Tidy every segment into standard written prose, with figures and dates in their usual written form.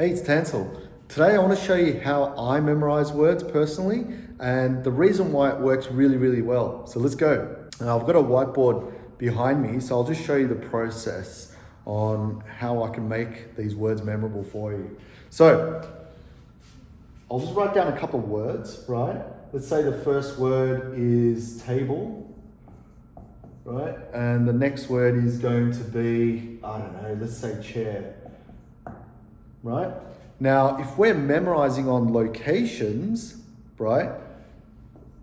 Hey, it's Tansel. Today I want to show you how I memorize words personally and the reason why it works really, really well. So let's go. Now I've got a whiteboard behind me, so I'll just show you the process on how I can make these words memorable for you. So I'll just write down a couple of words, right? Let's say the first word is table, right? And the next word is going to be, I don't know, let's say chair. Right? Now, if we're memorizing on locations, right?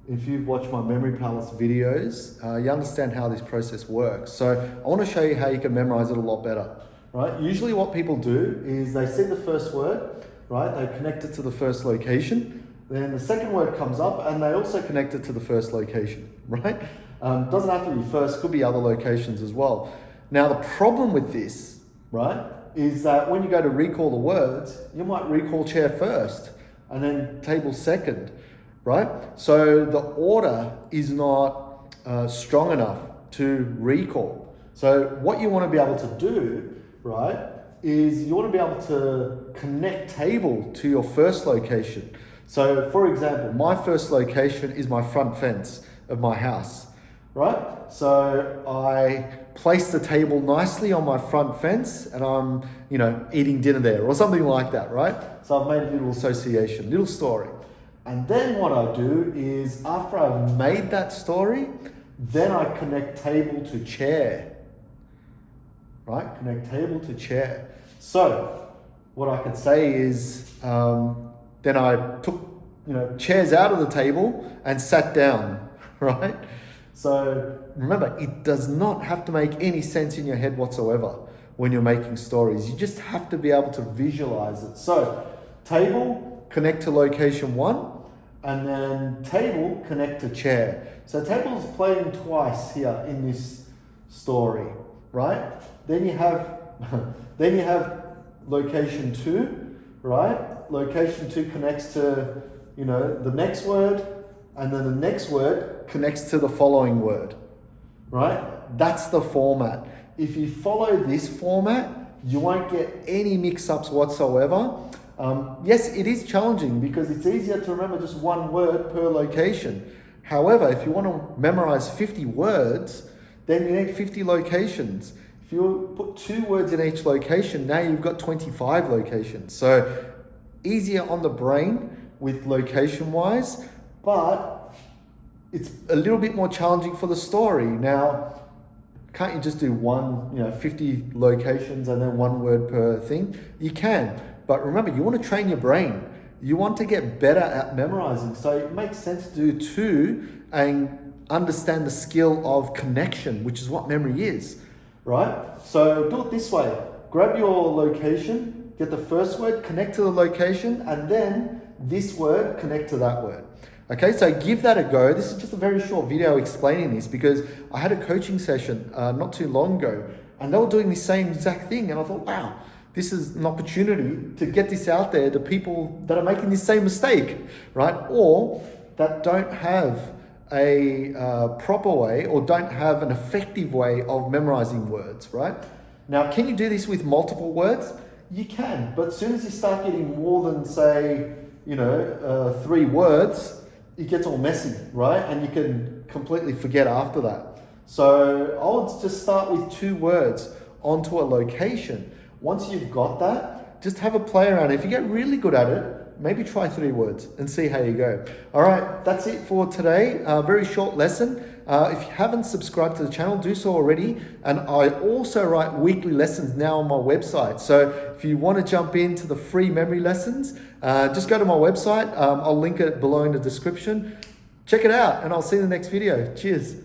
If you've watched my Memory Palace videos, you understand how this process works. So I want to show you how you can memorize it a lot better, right? Usually what people do is they see the first word, right? They connect it to the first location. Then the second word comes up and they also connect it to the first location, right? Doesn't have to be first, could be other locations as well. Now, the problem with this, right, is that when you go to recall the words, you might recall chair first and then table second, right? So the order is not strong enough to recall. So what you want to be able to do, right, is you want to be able to connect table to your first location. So for example, my first location is my front fence of my house, right? So I place the table nicely on my front fence and I'm, eating dinner there or something like that, right? So I've made a little association, little story. And then what I do is after I've made that story, then I connect table to chair, right? Connect table to chair. So what I could say is, then I took, chairs out of the table and sat down, right? So remember, it does not have to make any sense in your head whatsoever when you're making stories. You just have to be able to visualize it. So table, connect to location one, and then table, connect to chair. So table is playing twice here in this story, right? Then you have, location two, right? Location two connects to, the next word, and then the next word connects to the following word, right? That's the format. If you follow this format, you won't get any mix-ups whatsoever. Yes, it is challenging because it's easier to remember just one word per location. However, if you want to memorize 50 words, then you need 50 locations. If you put 2 words in each location, now you've got 25 locations. So easier on the brain with location-wise, but it's a little bit more challenging for the story. Now, can't you just do 50 locations and then 1 word per thing? You can, but remember, you want to train your brain. You want to get better at memorizing. So it makes sense to do 2 and understand the skill of connection, which is what memory is, right? So do it this way. Grab your location, get the first word, connect to the location, and then this word, connect to that word. Okay, so give that a go. This is just a very short video explaining this because I had a coaching session not too long ago and they were doing the same exact thing. And I thought, wow, this is an opportunity to get this out there to people that are making this same mistake, right? Or that don't have a proper way or don't have an effective way of memorizing words, right? Now, can you do this with multiple words? You can, but as soon as you start getting more than, say, 3 words, it gets all messy, right? And you can completely forget after that. So I would just start with 2 words onto a location. Once you've got that, just have a play around. If you get really good at it, maybe try 3 words and see how you go. All right, that's it for today. Very short lesson. If you haven't subscribed to the channel, do so already. And I also write weekly lessons now on my website. So if you want to jump into the free memory lessons, just go to my website. I'll link it below in the description. Check it out and I'll see you in the next video. Cheers.